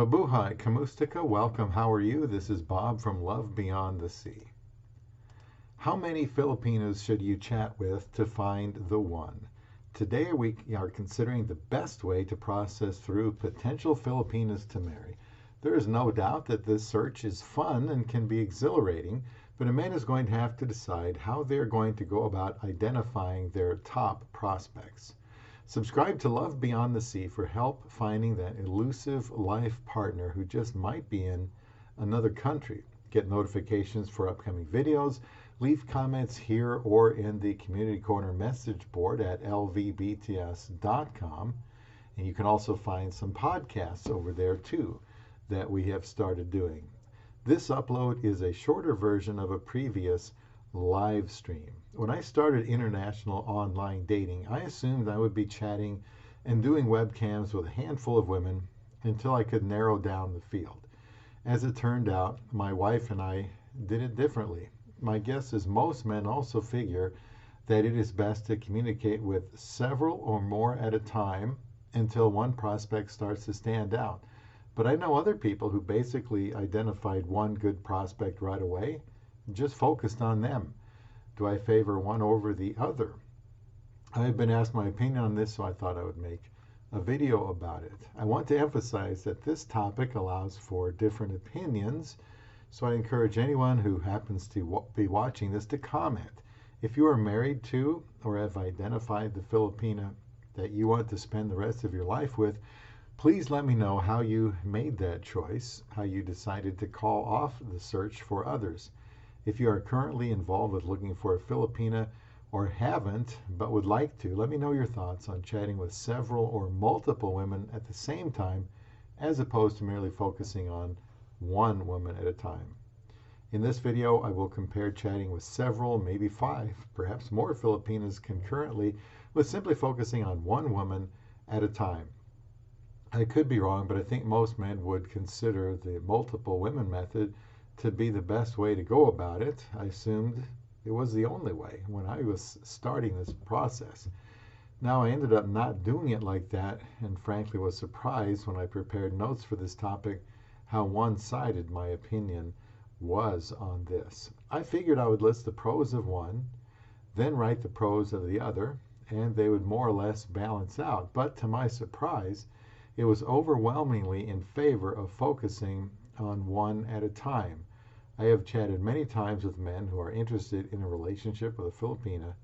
Mabuhay, Kamustika, welcome. How are you? This is Bob from Love Beyond the Sea. How many Filipinos should you chat with to find the one? Today we are considering the best way to process through potential Filipinas to marry. There is no doubt that this search is fun and can be exhilarating, but a man is going to have to decide how they're going to go about identifying their top prospects. Subscribe to Love Beyond the Sea for help finding that elusive life partner who just might be in another country. Get notifications for upcoming videos. Leave comments here or in the Community Corner message board at lvbts.com. And you can also find some podcasts over there too that we have started doing. This upload is a shorter version of a previous live stream. When I started international online dating, I assumed I would be chatting and doing webcams with a handful of women until I could narrow down the field. As it turned out, my wife and I did it differently. My guess is most men also figure that it is best to communicate with several or more at a time until one prospect starts to stand out. But I know other people who basically identified one good prospect right away and just focused on them. Do I favor one over the other? I have been asked my opinion on this, so I thought I would make a video about it. I want to emphasize that this topic allows for different opinions, so I encourage anyone who happens to be watching this to comment. If you are married to or have identified the Filipina that you want to spend the rest of your life with, please let me know how you made that choice, how you decided to call off the search for others. If you are currently involved with looking for a Filipina or haven't but would like to, let me know your thoughts on chatting with several or multiple women at the same time as opposed to merely focusing on one woman at a time. In this video, I will compare chatting with several, maybe 5, perhaps more Filipinas concurrently with simply focusing on one woman at a time. I could be wrong, but I think most men would consider the multiple women method to be the best way to go about it. I assumed it was the only way when I was starting this process. Now I ended up not doing it like that, and frankly was surprised when I prepared notes for this topic how one-sided my opinion was on this. I figured I would list the pros of one, then write the pros of the other, and they would more or less balance out. But to my surprise, it was overwhelmingly in favor of focusing on one at a time. I have chatted many times with men who are interested in a relationship with a Filipina,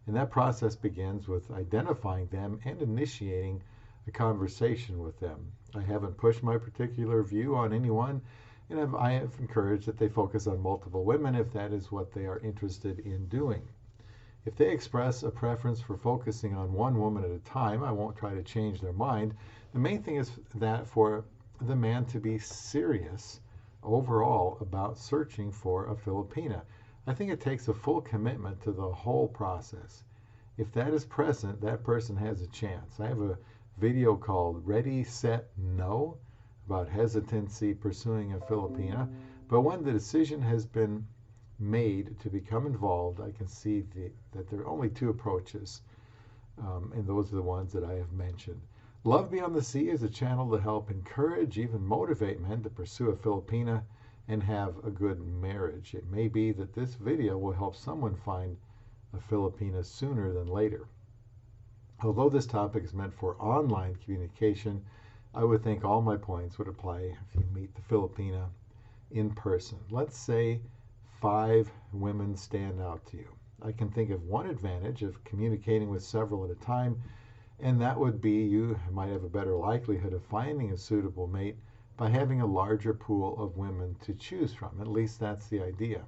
and that process begins with identifying them and initiating a conversation with them. I haven't pushed my particular view on anyone, and I have encouraged that they focus on multiple women if that is what they are interested in doing. If they express a preference for focusing on one woman at a time, I won't try to change their mind. The main thing is that for the man to be serious overall about searching for a Filipina. I think it takes a full commitment to the whole process. If that is present, that person has a chance. I have a video called Ready, Set, No about hesitancy pursuing a Filipina, but when the decision has been made to become involved, I can see that there are only 2 approaches, and those are the ones that I have mentioned. Love Beyond the Sea is a channel to help encourage, even motivate men to pursue a Filipina and have a good marriage. It may be that this video will help someone find a Filipina sooner than later. Although this topic is meant for online communication, I would think all my points would apply if you meet the Filipina in person. Let's say 5 women stand out to you. I can think of one advantage of communicating with several at a time, and that would be you might have a better likelihood of finding a suitable mate by having a larger pool of women to choose from. At least that's the idea.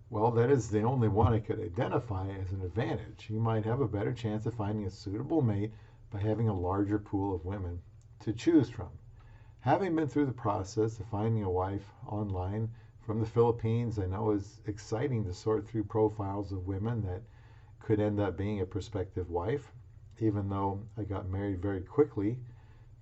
Well, that is the only one I could identify as an advantage. You might have a better chance of finding a suitable mate by having a larger pool of women to choose from. Having been through the process of finding a wife online from the Philippines, I know is exciting to sort through profiles of women that could end up being a prospective wife. Even though I got married very quickly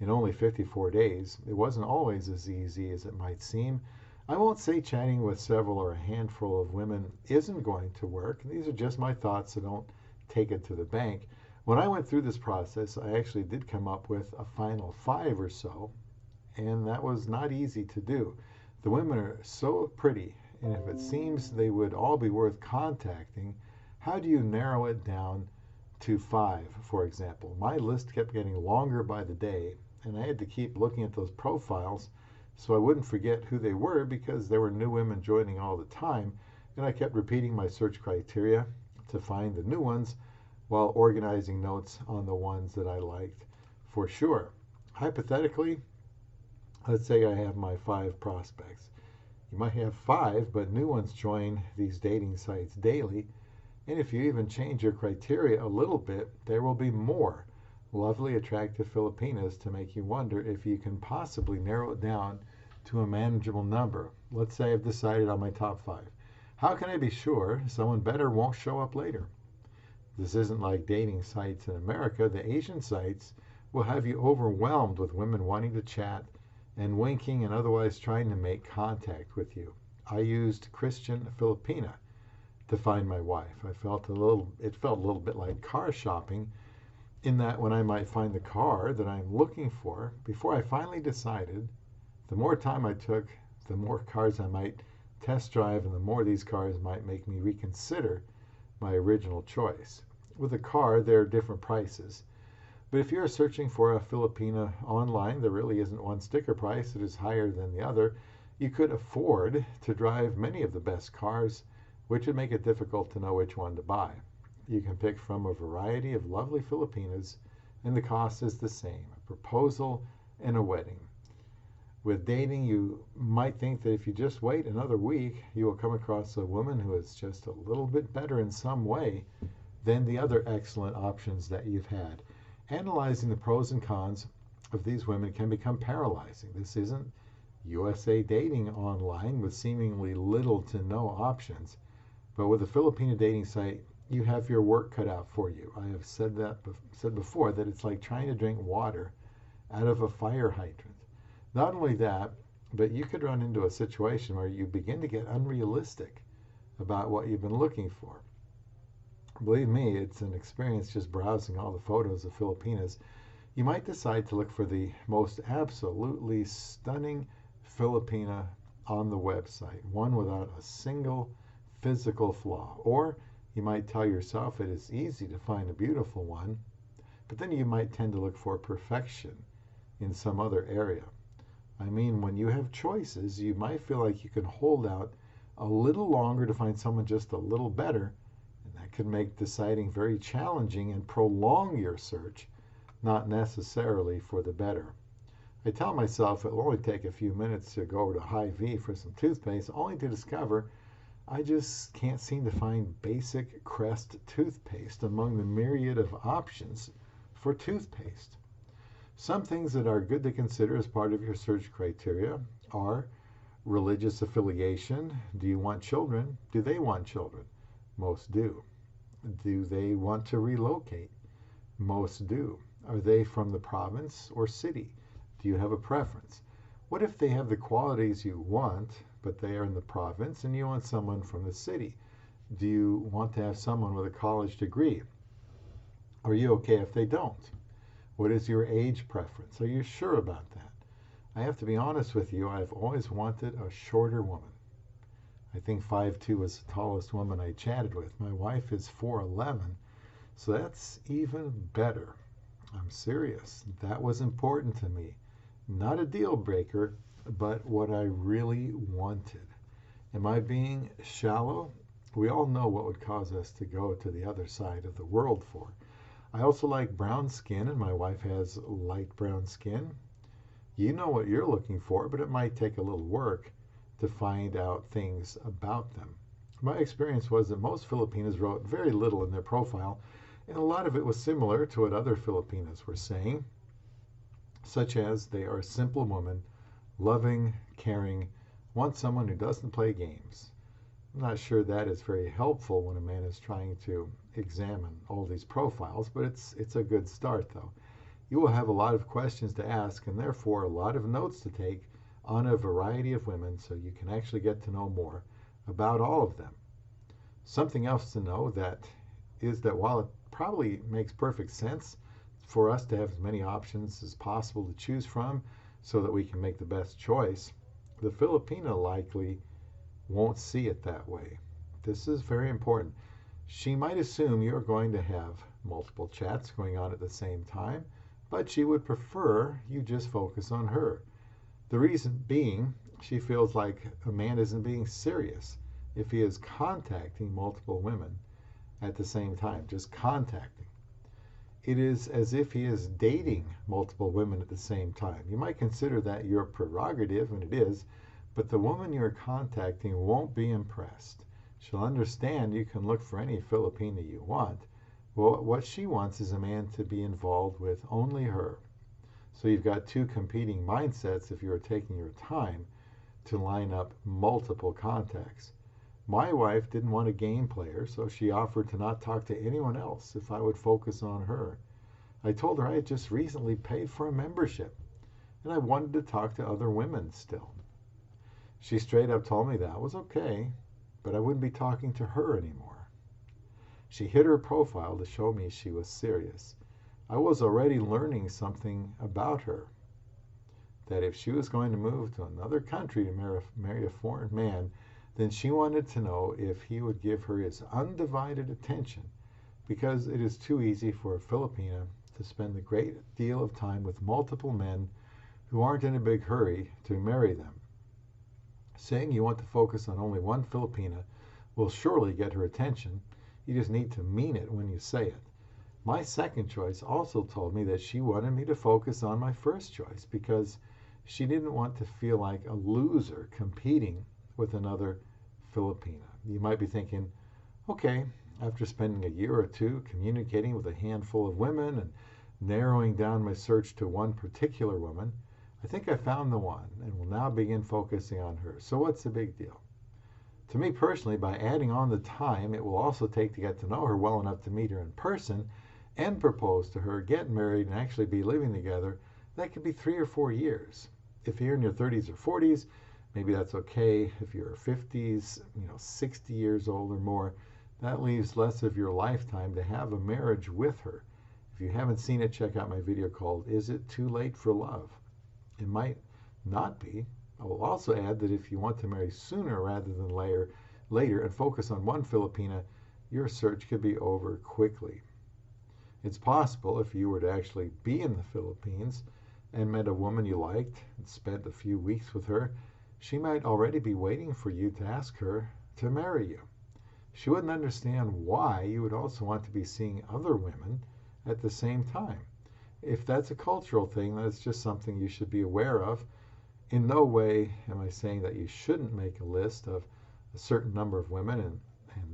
in only 54 days, it wasn't always as easy as it might seem. I won't say chatting with several or a handful of women isn't going to work. These are just my thoughts, so don't take it to the bank. When I went through this process, I actually did come up with a final 5 or so, and that was not easy to do. The women are so pretty, and if it seems they would all be worth contacting, how do you narrow it down to 5, for example? My list kept getting longer by the day, and I had to keep looking at those profiles so I wouldn't forget who they were because there were new women joining all the time, and I kept repeating my search criteria to find the new ones while organizing notes on the ones that I liked for sure. Hypothetically, let's say I have my 5 prospects. You might have 5, but new ones join these dating sites daily. And if you even change your criteria a little bit, there will be more lovely, attractive Filipinas to make you wonder if you can possibly narrow it down to a manageable number. Let's say I've decided on my top 5. How can I be sure someone better won't show up later? This isn't like dating sites in America. The Asian sites will have you overwhelmed with women wanting to chat and winking and otherwise trying to make contact with you. I used Christian Filipina to find my wife. It felt a little bit like car shopping in that when I might find the car that I'm looking for, before I finally decided, the more time I took, the more cars I might test drive and the more these cars might make me reconsider my original choice. With a car, there are different prices. But if you're searching for a Filipina online, there really isn't one sticker price that is higher than the other. You could afford to drive many of the best cars, which would make it difficult to know which one to buy. You can pick from a variety of lovely Filipinas, and the cost is the same, a proposal and a wedding. With dating, you might think that if you just wait another week, you will come across a woman who is just a little bit better in some way than the other excellent options that you've had. Analyzing the pros and cons of these women can become paralyzing. This isn't USA Dating online with seemingly little to no options, but with a Filipino dating site, you have your work cut out for you. I have said before that it's like trying to drink water out of a fire hydrant. Not only that, but you could run into a situation where you begin to get unrealistic about what you've been looking for. Believe me, it's an experience just browsing all the photos of Filipinas. You might decide to look for the most absolutely stunning Filipina on the website, one without a single physical flaw. Or you might tell yourself it is easy to find a beautiful one, but then you might tend to look for perfection in some other area. I mean, when you have choices, you might feel like you can hold out a little longer to find someone just a little better, and that could make deciding very challenging and prolong your search, not necessarily for the better. I tell myself it will only take a few minutes to go over to Hy-Vee for some toothpaste, only to discover I just can't seem to find basic Crest toothpaste among the myriad of options for toothpaste. Some things that are good to consider as part of your search criteria are religious affiliation. Do you want children? Do they want children? Most do. Do they want to relocate? Most do. Are they from the province or city? Do you have a preference? What if they have the qualities you want, but they are in the province and you want someone from the city? Do you want to have someone with a college degree? Are you okay if they don't? What is your age preference? Are you sure about that? I have to be honest with you, I've always wanted a shorter woman. I think 5'2" was the tallest woman I chatted with. My wife is 4'11", so that's even better. I'm serious. That was important to me. Not a deal breaker, but what I really wanted. Am I being shallow? We all know what would cause us to go to the other side of the world for. I also like brown skin, and my wife has light brown skin. You know what you're looking for, but it might take a little work to find out things about them. My experience was that most Filipinas wrote very little in their profile, and a lot of it was similar to what other Filipinas were saying, such as they are a simple woman, loving, caring, want someone who doesn't play games. I'm not sure that is very helpful when a man is trying to examine all these profiles, but it's a good start though. You will have a lot of questions to ask and therefore a lot of notes to take on a variety of women so you can actually get to know more about all of them. Something else to know that is that while it probably makes perfect sense for us to have as many options as possible to choose from, so that we can make the best choice, the Filipina likely won't see it that way. This is very important. She might assume you're going to have multiple chats going on at the same time, but she would prefer you just focus on her. The reason being, she feels like a man isn't being serious if he is contacting multiple women at the same time, just contacting. It is as if he is dating multiple women at the same time. You might consider that your prerogative, and it is, but the woman you're contacting won't be impressed. She'll understand you can look for any Filipina you want. Well, what she wants is a man to be involved with only her. So you've got two competing mindsets if you're taking your time to line up multiple contacts. My wife didn't want a game player, so she offered to not talk to anyone else if I would focus on her. I told her I had just recently paid for a membership, and I wanted to talk to other women still. She straight up told me that was okay, but I wouldn't be talking to her anymore. She hid her profile to show me she was serious. I was already learning something about her, that if she was going to move to another country to marry a foreign man, then she wanted to know if he would give her his undivided attention, because it is too easy for a Filipina to spend a great deal of time with multiple men who aren't in a big hurry to marry them. Saying you want to focus on only one Filipina will surely get her attention. You just need to mean it when you say it. My second choice also told me that she wanted me to focus on my first choice because she didn't want to feel like a loser competing with another Filipina. You might be thinking, okay, after spending a year or two communicating with a handful of women and narrowing down my search to one particular woman, I think I found the one and will now begin focusing on her. So what's the big deal? To me personally, by adding on the time it will also take to get to know her well enough to meet her in person and propose to her, get married, and actually be living together, that could be 3 or 4 years. If you're in your 30s or 40s, maybe that's okay. If you're 50s, 60 years old or more, that leaves less of your lifetime to have a marriage with her. If you haven't seen it, check out my video called Is It Too Late for Love? It might not be. I will also add that if you want to marry sooner rather than later and focus on one Filipina, your search could be over quickly. It's possible if you were to actually be in the Philippines and met a woman you liked and spent a few weeks with her, she might already be waiting for you to ask her to marry you. She wouldn't understand why you would also want to be seeing other women at the same time. If that's a cultural thing, that's just something you should be aware of. In no way am I saying that you shouldn't make a list of a certain number of women and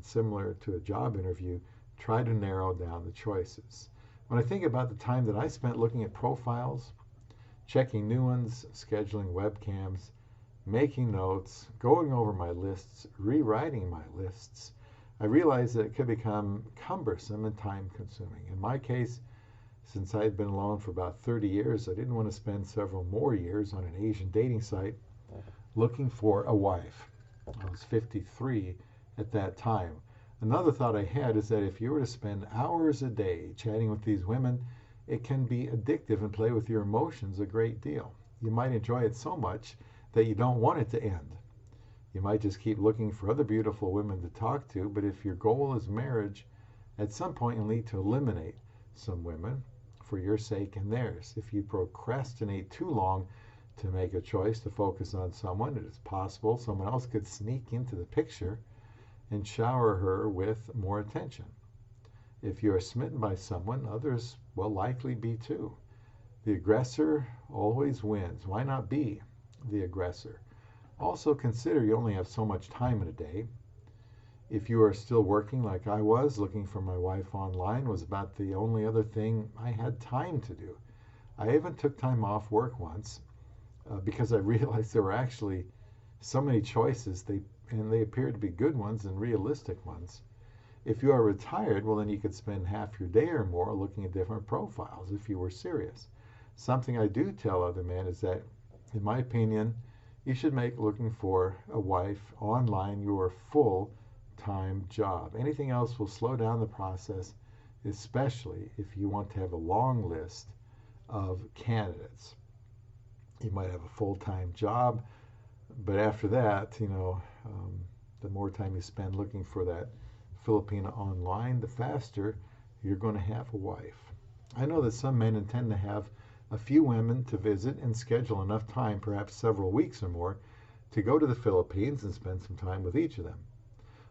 similar to a job interview, try to narrow down the choices. When I think about the time that I spent looking at profiles, checking new ones, scheduling webcams, making notes, going over my lists, rewriting my lists, I realized that it could become cumbersome and time consuming. In my case, since I had been alone for about 30 years, I didn't want to spend several more years on an Asian dating site looking for a wife. I was 53 at that time. Another thought I had is that if you were to spend hours a day chatting with these women, it can be addictive and play with your emotions a great deal. You might enjoy it so much that you don't want it to end. You might just keep looking for other beautiful women to talk to, but if your goal is marriage, at some point you'll need to eliminate some women for your sake and theirs. If you procrastinate too long to make a choice to focus on someone, it is possible someone else could sneak into the picture and shower her with more attention. If you are smitten by someone, others will likely be too. The aggressor always wins. Why not be the aggressor? Also consider you only have so much time in a day. If you are still working like I was, looking for my wife online was about the only other thing I had time to do. I even took time off work once because I realized there were actually so many choices, and they appeared to be good ones and realistic ones. If you are retired, well, then you could spend half your day or more looking at different profiles if you were serious. Something I do tell other men is that, in my opinion, you should make looking for a wife online your full-time job. Anything else will slow down the process, especially if you want to have a long list of candidates. You might have a full-time job, but after that, the more time you spend looking for that Filipina online, the faster you're going to have a wife. I know that some men intend to have a few women to visit and schedule enough time, perhaps several weeks or more, to go to the Philippines and spend some time with each of them.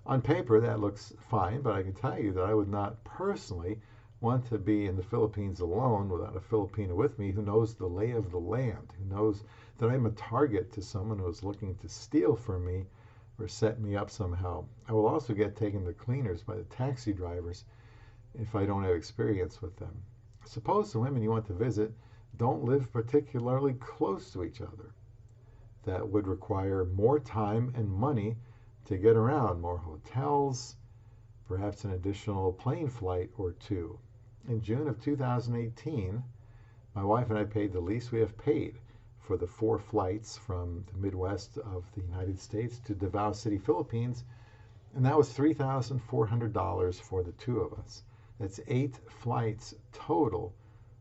On paper, that looks fine, but I can tell you that I would not personally want to be in the Philippines alone without a Filipina with me who knows the lay of the land, who knows that I'm a target to someone who is looking to steal from me or set me up somehow. I will also get taken to cleaners by the taxi drivers if I don't have experience with them. Suppose the women you want to visit don't live particularly close to each other. That would require more time and money to get around, more hotels, perhaps an additional plane flight or two. In June of 2018, my wife and I paid the least we have paid for the 4 flights from the Midwest of the United States to Davao City, Philippines, and that was $3,400 for the 2 of us. That's 8 flights total,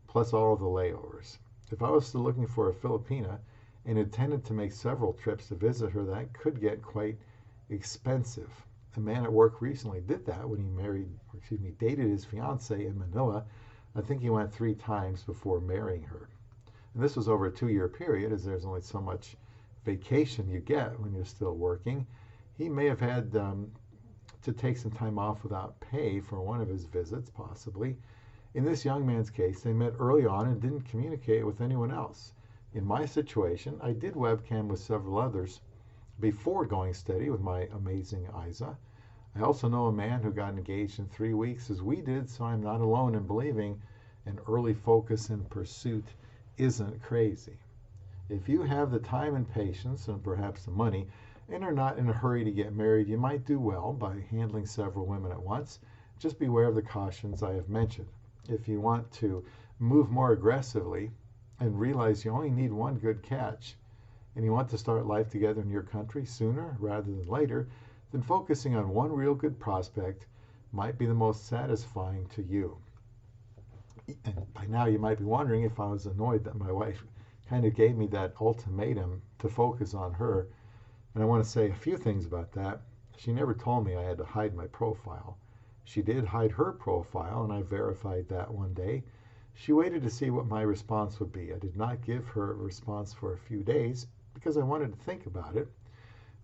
plus all of the layovers. If I was still looking for a Filipina and intended to make several trips to visit her, that could get quite expensive. A man at work recently did that when he dated his fiancee in Manila. I think he went 3 times before marrying her. And this was over a 2-year period, as there's only so much vacation you get when you're still working. He may have had to take some time off without pay for one of his visits, possibly. In this young man's case, they met early on and didn't communicate with anyone else. In my situation, I did webcam with several others before going steady with my amazing Isa. I also know a man who got engaged in 3 weeks as we did, so I'm not alone in believing an early focus and pursuit isn't crazy. If you have the time and patience and perhaps the money and are not in a hurry to get married, you might do well by handling several women at once. Just beware of the cautions I have mentioned. If you want to move more aggressively and realize you only need one good catch, and you want to start life together in your country sooner rather than later, then focusing on one real good prospect might be the most satisfying to you. And by now you might be wondering if I was annoyed that my wife kind of gave me that ultimatum to focus on her. And I want to say a few things about that. She never told me I had to hide my profile. She did hide her profile, and I verified that one day. She waited to see what my response would be. I did not give her a response for a few days because I wanted to think about it.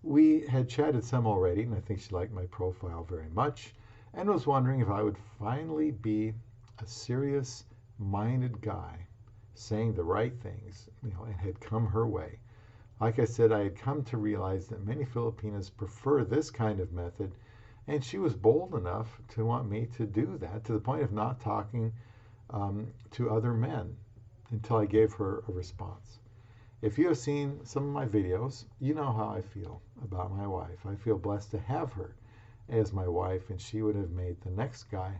We had chatted some already, and I think she liked my profile very much and was wondering if I would finally be a serious-minded guy saying the right things, and had come her way. Like I said, I had come to realize that many Filipinas prefer this kind of method, and she was bold enough to want me to do that, to the point of not talking to other men until I gave her a response. If you have seen some of my videos, you know how I feel about my wife. I feel blessed to have her as my wife, and she would have made the next guy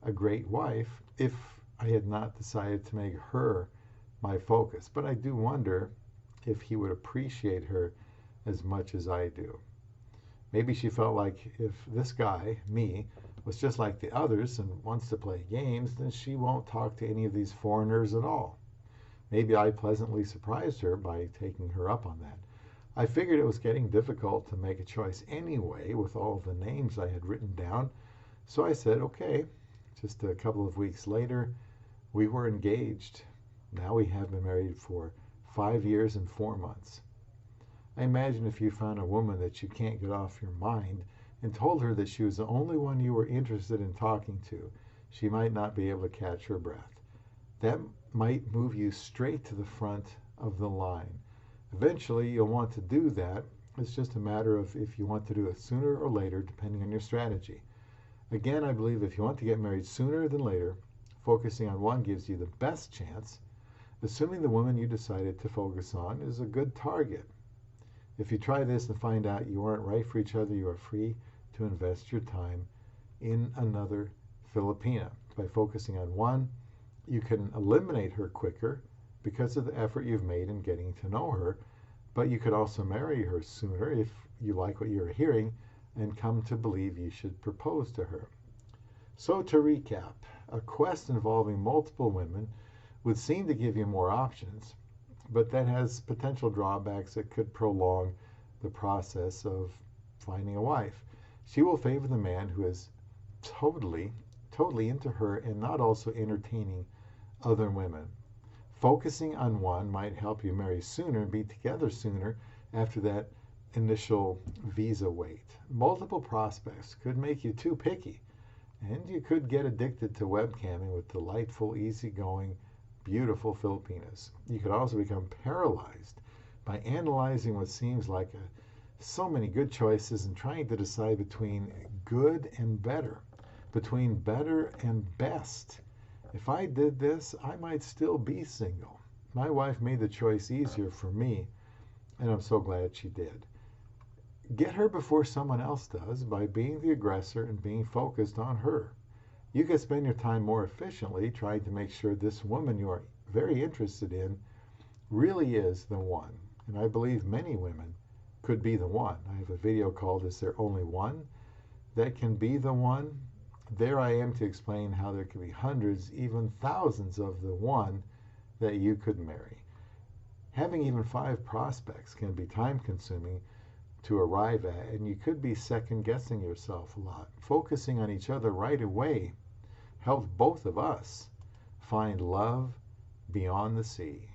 a great wife if I had not decided to make her my focus. But I do wonder if he would appreciate her as much as I do. Maybe she felt like if this guy, me, was just like the others and wants to play games, then she won't talk to any of these foreigners at all. Maybe I pleasantly surprised her by taking her up on that. I figured it was getting difficult to make a choice anyway with all of the names I had written down, so I said, okay. Just a couple of weeks later, we were engaged. Now we have been married for 5 years and 4 months. I imagine if you found a woman that you can't get off your mind and told her that she was the only one you were interested in talking to, she might not be able to catch her breath. That might move you straight to the front of the line. Eventually, you'll want to do that. It's just a matter of if you want to do it sooner or later, depending on your strategy. Again, I believe if you want to get married sooner than later, focusing on one gives you the best chance, assuming the woman you decided to focus on is a good target. If you try this and find out you aren't right for each other, you are free to invest your time in another Filipina. By focusing on one, you can eliminate her quicker because of the effort you've made in getting to know her, but you could also marry her sooner if you like what you're hearing and come to believe you should propose to her. So to recap, a quest involving multiple women would seem to give you more options, but that has potential drawbacks that could prolong the process of finding a wife. She will favor the man who is totally into her and not also entertaining other women. Focusing on one might help you marry sooner and be together sooner after that initial visa wait. Multiple prospects could make you too picky, and you could get addicted to webcamming with delightful, easygoing, beautiful Filipinas. You could also become paralyzed by analyzing what seems like so many good choices and trying to decide between good and better, between better and best. If I did this, I might still be single. My wife made the choice easier for me, and I'm so glad she did. Get her before someone else does by being the aggressor and being focused on her. You can spend your time more efficiently trying to make sure this woman you are very interested in really is the one. And I believe many women could be the one. I have a video called Is There Only One That Can Be the One? There I am to explain how there could be hundreds, even thousands of the one that you could marry. Having even 5 prospects can be time consuming to arrive at, and you could be second guessing yourself a lot. Focusing on each other right away helps both of us find love beyond the sea.